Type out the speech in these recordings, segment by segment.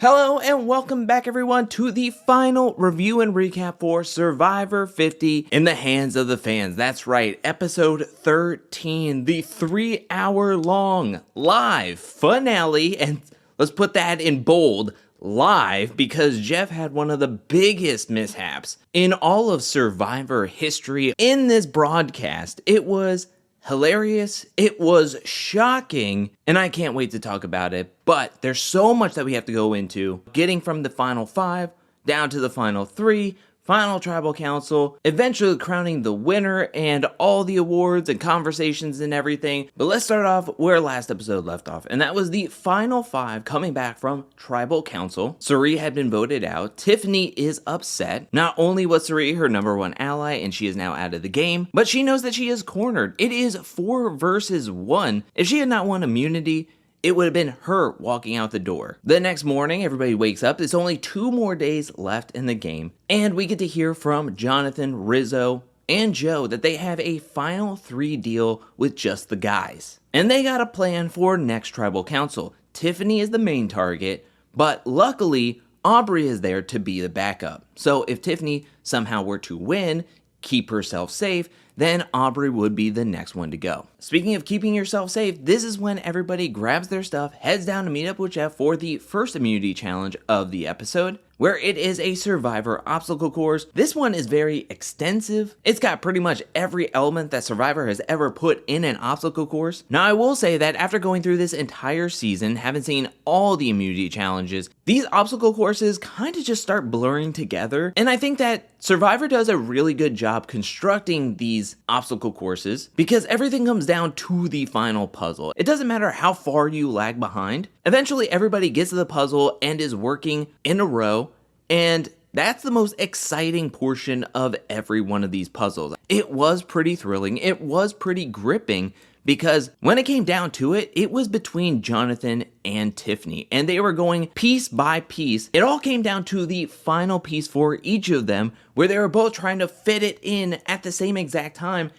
Hello and welcome back everyone to the final review and recap for Survivor 50 in the hands of the fans. That's right, episode 13, the 3-hour long live finale, and let's put that in bold, live, because Jeff had one of the biggest mishaps in all of Survivor history in this broadcast. It was hilarious, it was shocking, and I can't wait to talk about it, but there's so much that we have to go into, getting from the final 5 down to the final 3, final tribal council, eventually crowning the winner, and all the awards and conversations and everything. But let's start off where last episode left off, and that was the final 5 coming back from tribal council. Cirie had been voted out. Tiffany is upset. Not only was Cirie her #1 ally and she is now out of the game, but she knows that she is cornered. It is 4 versus 1. If she had not won immunity, it would have been her walking out the door. The next morning, everybody wakes up. There's only 2 more days left in the game. And we get to hear from Jonathan, Rizzo, and Joe that they have a final 3 deal with just the guys. And they got a plan for next tribal council. Tiffany is the main target, but luckily, Aubrey is there to be the backup. So if Tiffany somehow were to win, keep herself safe, then Aubrey would be the next one to go. Speaking of keeping yourself safe, this is when everybody grabs their stuff, heads down to meet up with Jeff for the first immunity challenge of the episode, where it is a Survivor obstacle course. This one is very extensive. It's got pretty much every element that Survivor has ever put in an obstacle course. Now, I will say that after going through this entire season, having seen all the immunity challenges, these obstacle courses kind of just start blurring together. And I think that Survivor does a really good job constructing these obstacle courses because everything comes down to the final puzzle. It doesn't matter how far you lag behind. Eventually, everybody gets to the puzzle and is working in a row. And that's the most exciting portion of every one of these puzzles. It was pretty thrilling. It was pretty gripping because when it came down to it, it was between Jonathan and Tiffany, and they were going piece by piece. It all came down to the final piece for each of them, where they were both trying to fit it in at the same exact time,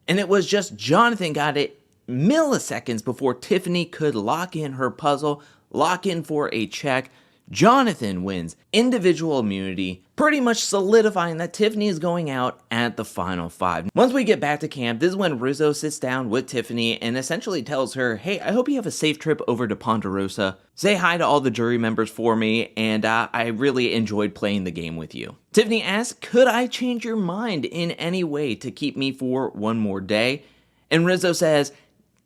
and it was just Jonathan got it milliseconds before Tiffany could lock in her puzzle, lock in for a check. Jonathan wins individual immunity, pretty much solidifying that Tiffany is going out at the final 5. Once we get back to camp, this is when Rizzo sits down with Tiffany and essentially tells her, hey, I hope you have a safe trip over to Ponderosa. Say hi to all the jury members for me, and I really enjoyed playing the game with you. Tiffany asks, could I change your mind in any way to keep me for one more day? And Rizzo says,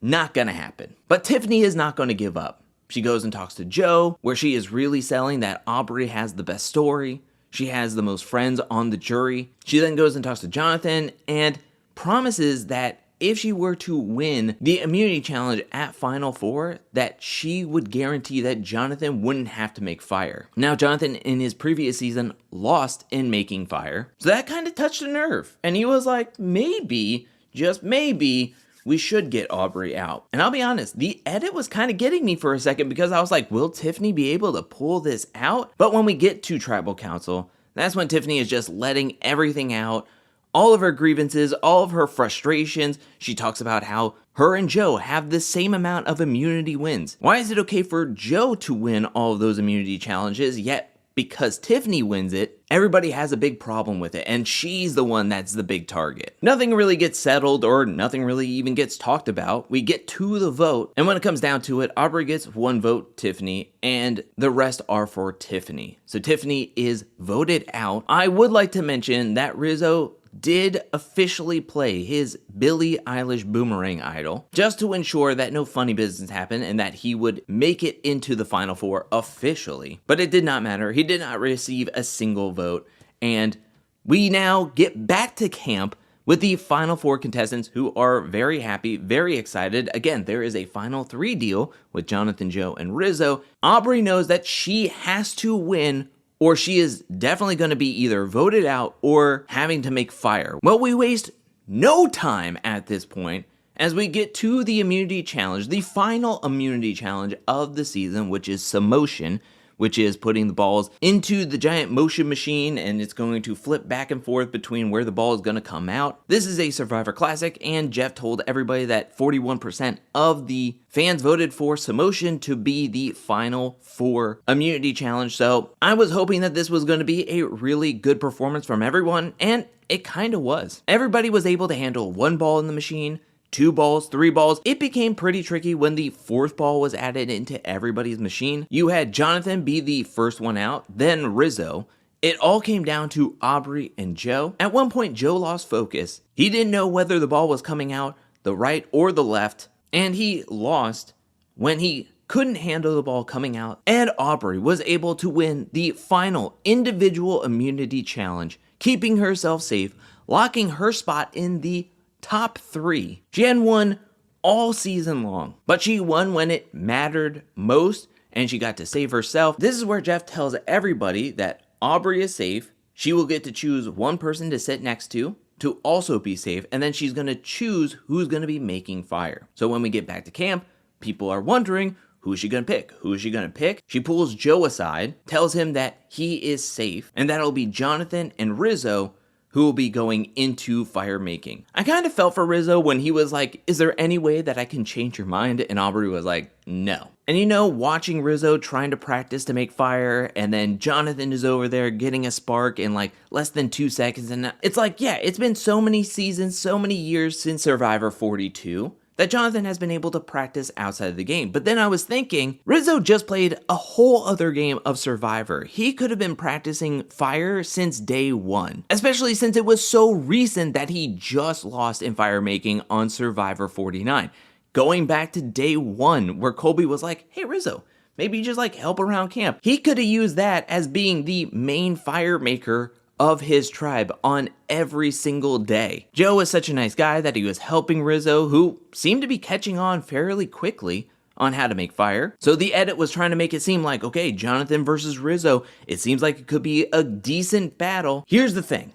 not gonna happen. But Tiffany is not gonna give up. She goes and talks to Joe, where she is really selling that Aubrey has the best story. She has the most friends on the jury. She then goes and talks to Jonathan and promises that if she were to win the immunity challenge at Final 4, that she would guarantee that Jonathan wouldn't have to make fire. Now, Jonathan in his previous season lost in making fire, so that kind of touched a nerve. And he was like, maybe, just maybe, we should get Aubrey out. And I'll be honest, the edit was kind of getting me for a second because I was like, will Tiffany be able to pull this out? But when we get to tribal council, that's when Tiffany is just letting everything out, all of her grievances, all of her frustrations. She talks about how her and Joe have the same amount of immunity wins. Why is it okay for Joe to win all of those immunity challenges, yet because Tiffany wins it, everybody has a big problem with it, and she's the one that's the big target. Nothing really gets settled, or nothing really even gets talked about. We get to the vote, and when it comes down to it, Aubrey gets 1 vote, Tiffany, and the rest are for Tiffany. So Tiffany is voted out. I would like to mention that Rizzo did officially play his Billie Eilish boomerang idol just to ensure that no funny business happened and that he would make it into the final 4 officially. But it did not matter. He did not receive a single vote. And we now get back to camp with the final 4 contestants who are very happy, very excited. Again, there is a final 3 deal with Jonathan, Joe, and Rizzo. Aubrey knows that she has to win or she is definitely going to be either voted out or having to make fire. Well, we waste no time at this point as we get to the immunity challenge, the final immunity challenge of the season, which is Samotion, which is putting the balls into the giant motion machine, and it's going to flip back and forth between where the ball is going to come out. This is a Survivor Classic, and Jeff told everybody that 41% of the fans voted for Samotion to be the final for Immunity Challenge, so I was hoping that this was going to be a really good performance from everyone, and it kind of was. Everybody was able to handle one ball in the machine, 2 balls, 3 balls. It became pretty tricky when the 4th ball was added into everybody's machine. You had Jonathan be the first one out, then Rizzo. It all came down to Aubrey and Joe. At one point, Joe lost focus. He didn't know whether the ball was coming out the right or the left, and he lost when he couldn't handle the ball coming out, and Aubrey was able to win the final individual immunity challenge, keeping herself safe, locking her spot in the top 3. She hadn't won all season long, but she won when it mattered most, and she got to save herself. This is where Jeff tells everybody that Aubrey is safe. She will get to choose one person to sit next to also be safe, and then she's going to choose who's going to be making fire. So when we get back to camp, people are wondering, who's she going to pick? Who is she going to pick? She pulls Joe aside, tells him that he is safe, and that'll be Jonathan and Rizzo who will be going into fire making. I kind of felt for Rizzo when he was like, is there any way that I can change your mind? And Aubrey was like, no. And you know, watching Rizzo trying to practice to make fire, and then Jonathan is over there getting a spark in like less than 2 seconds, and it's like, yeah, it's been so many seasons, so many years since Survivor 42, that Jonathan has been able to practice outside of the game. But then I was thinking, Rizzo just played a whole other game of Survivor. He could have been practicing fire since day 1, especially since it was so recent that he just lost in fire making on Survivor 49. Going back to day 1, where Colby was like, hey Rizzo, maybe you just like help around camp. He could have used that as being the main fire maker of his tribe on every single day. Joe was such a nice guy that he was helping Rizzo, who seemed to be catching on fairly quickly on how to make fire. So the edit was trying to make it seem like, okay, Jonathan versus Rizzo, it seems like it could be a decent battle. Here's the thing.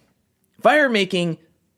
Fire making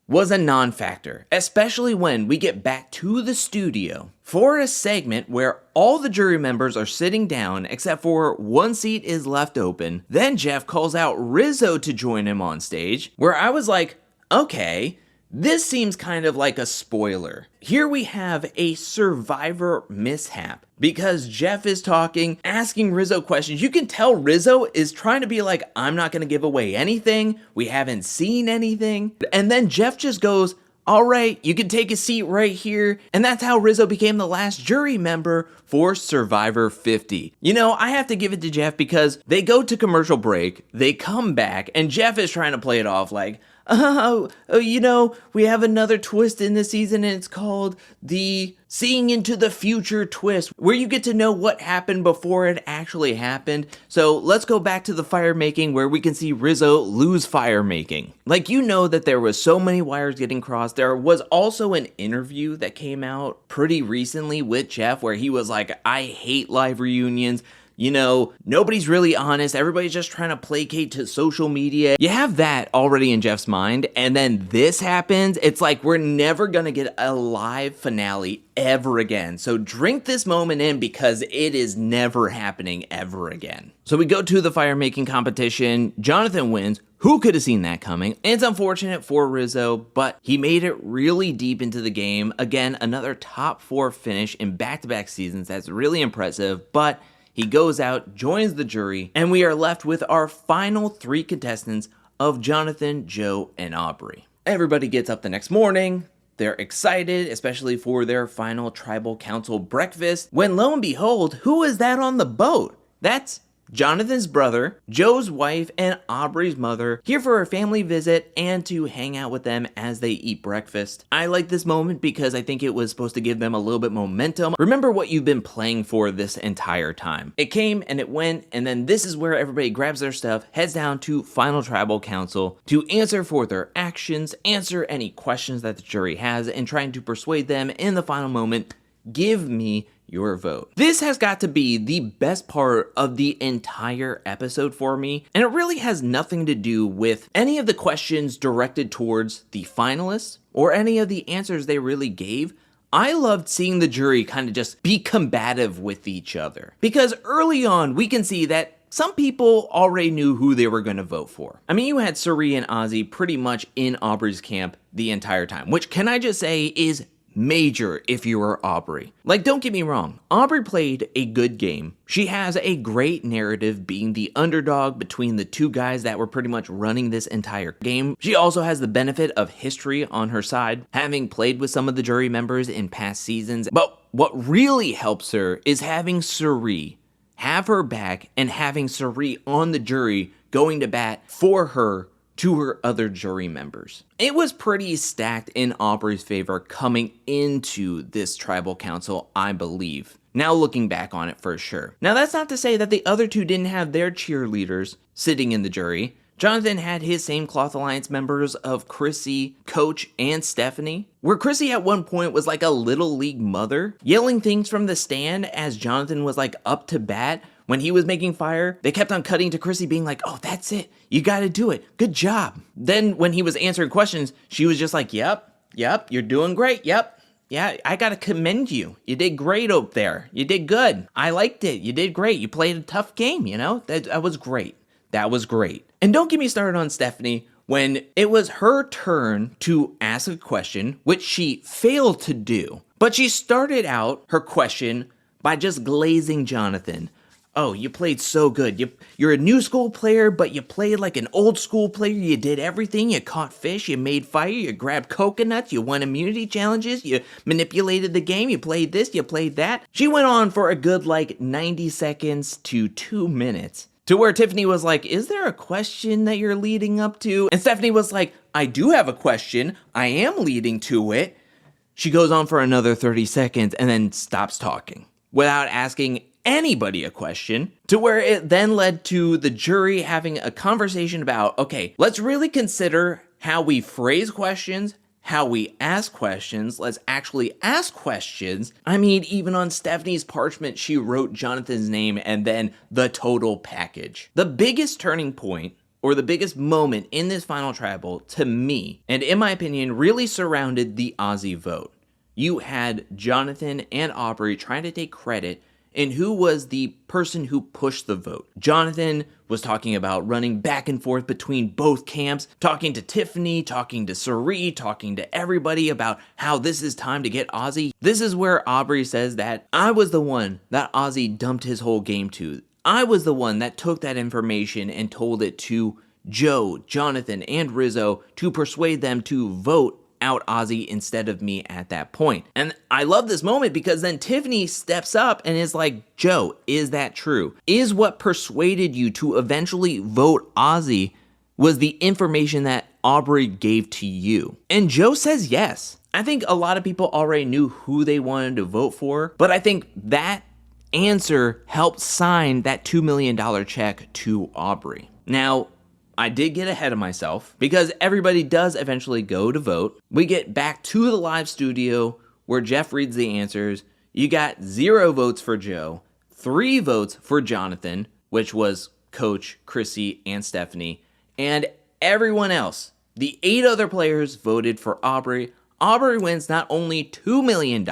was a non-factor, especially when we get back to the studio for a segment where all the jury members are sitting down except for one seat is left open. Then Jeff calls out Rizzo to join him on stage, where I was like, okay, this seems kind of like a spoiler. Here we have a Survivor mishap because Jeff is talking, asking Rizzo questions. You can tell Rizzo is trying to be like, I'm not going to give away anything. We haven't seen anything. And then Jeff just goes, all right, you can take a seat right here. And that's how Rizzo became the last jury member for Survivor 50. You know, I have to give it to Jeff because they go to commercial break, they come back, and Jeff is trying to play it off like, you know, we have another twist in this season, and it's called the Seeing Into the Future twist, where you get to know what happened before it actually happened. So let's go back to the fire making where we can see Rizzo lose fire making. Like, you know that there was so many wires getting crossed. There was also an interview that came out pretty recently with Jeff where he was like, I hate live reunions. You know, nobody's really honest. Everybody's just trying to placate to social media. You have that already in Jeff's mind, and then this happens. It's like we're never gonna get a live finale ever again. So drink this moment in because it is never happening ever again. So we go to the fire making competition. Jonathan wins. Who could have seen that coming? It's unfortunate for Rizzo, but he made it really deep into the game. Again, another top 4 finish in back-to-back seasons. That's really impressive, but he goes out, joins the jury, and we are left with our final 3 contestants of Jonathan, Joe, and Aubrey. Everybody gets up the next morning. They're excited, especially for their final tribal council breakfast, when lo and behold, who is that on the boat? That's Jonathan's brother, Joe's wife, and Aubrey's mother, here for a family visit and to hang out with them as they eat breakfast. I like this moment because I think it was supposed to give them a little bit momentum. Remember what you've been playing for this entire time. It came and it went, and then this is where everybody grabs their stuff, heads down to Final Tribal Council to answer for their actions, answer any questions that the jury has, and trying to persuade them in the final moment, give me your vote. This has got to be the best part of the entire episode for me, and it really has nothing to do with any of the questions directed towards the finalists or any of the answers they really gave. I loved seeing the jury kind of just be combative with each other, because early on we can see that some people already knew who they were going to vote for. I mean, you had Cirie and Ozzy pretty much in Aubrey's camp the entire time, which can I just say is major if you were Aubrey. Like, don't get me wrong, Aubrey played a good game. She has a great narrative being the underdog between the two guys that were pretty much running this entire game. She also has the benefit of history on her side, having played with some of the jury members in past seasons. But what really helps her is having Cirie have her back and having Cirie on the jury going to bat for her to her other jury members. It was pretty stacked in Aubrey's favor coming into this tribal council, I believe. Now looking back on it for sure. Now that's not to say that the other two didn't have their cheerleaders sitting in the jury. Jonathan had his same Cloth Alliance members of Chrissy, Coach, and Stephanie, where Chrissy at one point was like a little league mother, yelling things from the stand as Jonathan was like up to bat. When he was making fire, they kept on cutting to Chrissy being like, oh, that's it. You got to do it. Good job. Then when he was answering questions, she was just like, yep, you're doing great. Yep. Yeah, I got to commend you. You did great up there. You did good. I liked it. You did great. You played a tough game, you know? That was great. That was great. And don't get me started on Stephanie when it was her turn to ask a question, which she failed to do. But she started out her question by just glazing Jonathan. Oh, you played so good. You're a new school player, but you played like an old school player. You did everything. You caught fish. You made fire. You grabbed coconuts. You won immunity challenges. You manipulated the game. You played this. You played that. She went on for a good like 90 seconds to 2 minutes. To where Tiffany was like, is there a question that you're leading up to? And Stephanie was like, I do have a question. I am leading to it. She goes on for another 30 seconds and then stops talking without asking anybody a question, to where it then led to the jury having a conversation about, okay, let's really consider how we phrase questions, how we ask questions. Let's actually ask questions. I mean, even on Stephanie's parchment, she wrote Jonathan's name and then the total package. The biggest turning point, or the biggest moment in this final tribal, to me, and in my opinion, really surrounded the Ozzy vote. You had Jonathan and Aubrey trying to take credit in who was the person who pushed the vote. Jonathan was talking about running back and forth between both camps, talking to Tiffany, talking to Cirie, talking to everybody about how this is time to get Ozzy. This is where Aubrey says that I was the one that Ozzy dumped his whole game to. I was the one that took that information and told it to Joe, Jonathan, and Rizzo to persuade them to vote out Ozzy instead of me at that point. And I love this moment because then Tiffany steps up and is like, Joe, is that true? Is what persuaded you to eventually vote Ozzy was the information that Aubrey gave to you? And Joe says yes. I think a lot of people already knew who they wanted to vote for, but I think that answer helped sign that $2 million check to Aubrey. Now, I did get ahead of myself because everybody does eventually go to vote. We get back to the live studio where Jeff reads the answers. You got 0 votes for Joe, 3 votes for Jonathan, which was Coach, Chrissy, and Stephanie, and everyone else. The 8 other players voted for Aubrey. Aubrey wins not only $2 million,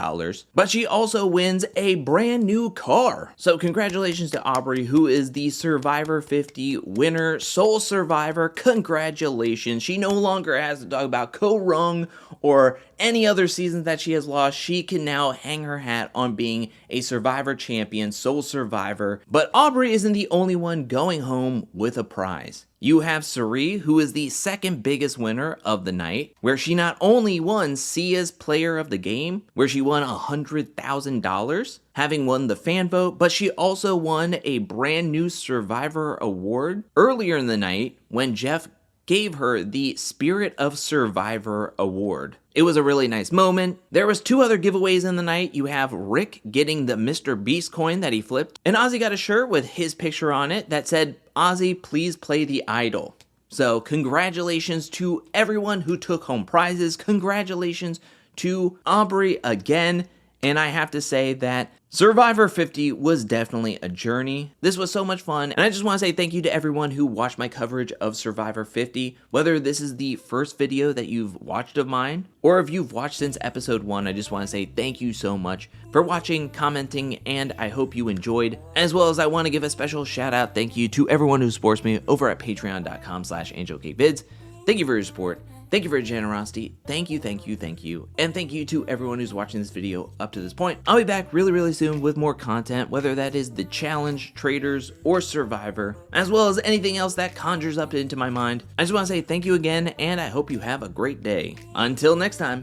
but she also wins a brand new car. So congratulations to Aubrey, who is the Survivor 50 winner, sole survivor. Congratulations. She no longer has to talk about co-rung or any other seasons that she has lost. She can now hang her hat on being a Survivor champion, sole survivor. But Aubrey isn't the only one going home with a prize. You have Cirie, who is the second biggest winner of the night, where she not only won Sia's Player of the Game, where she won $100,000, having won the fan vote, but she also won a brand new Survivor award earlier in the night when Jeff gave her the Spirit of Survivor award. It was a really nice moment. There was 2 other giveaways in the night. You have Rick getting the Mr. Beast coin that he flipped, and Ozzy got a shirt with his picture on it that said, Ozzy, please play the idol. So congratulations to everyone who took home prizes. Congratulations to Aubrey again. And I have to say that Survivor 50 was definitely a journey. This was so much fun, and I just want to say thank you to everyone who watched my coverage of Survivor 50. Whether this is the first video that you've watched of mine, or if you've watched since episode 1, I just want to say thank you so much for watching, commenting, and I hope you enjoyed. As well as I want to give a special shout out thank you to everyone who supports me over at patreon.com/angelcakevids. Thank you for your support. Thank you for your generosity. Thank you, thank you, thank you. And thank you to everyone who's watching this video up to this point. I'll be back really soon with more content, whether that is the challenge, traders, or Survivor, as well as anything else that conjures up into my mind. I just want to say thank you again, and I hope you have a great day. Until next time,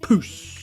peace.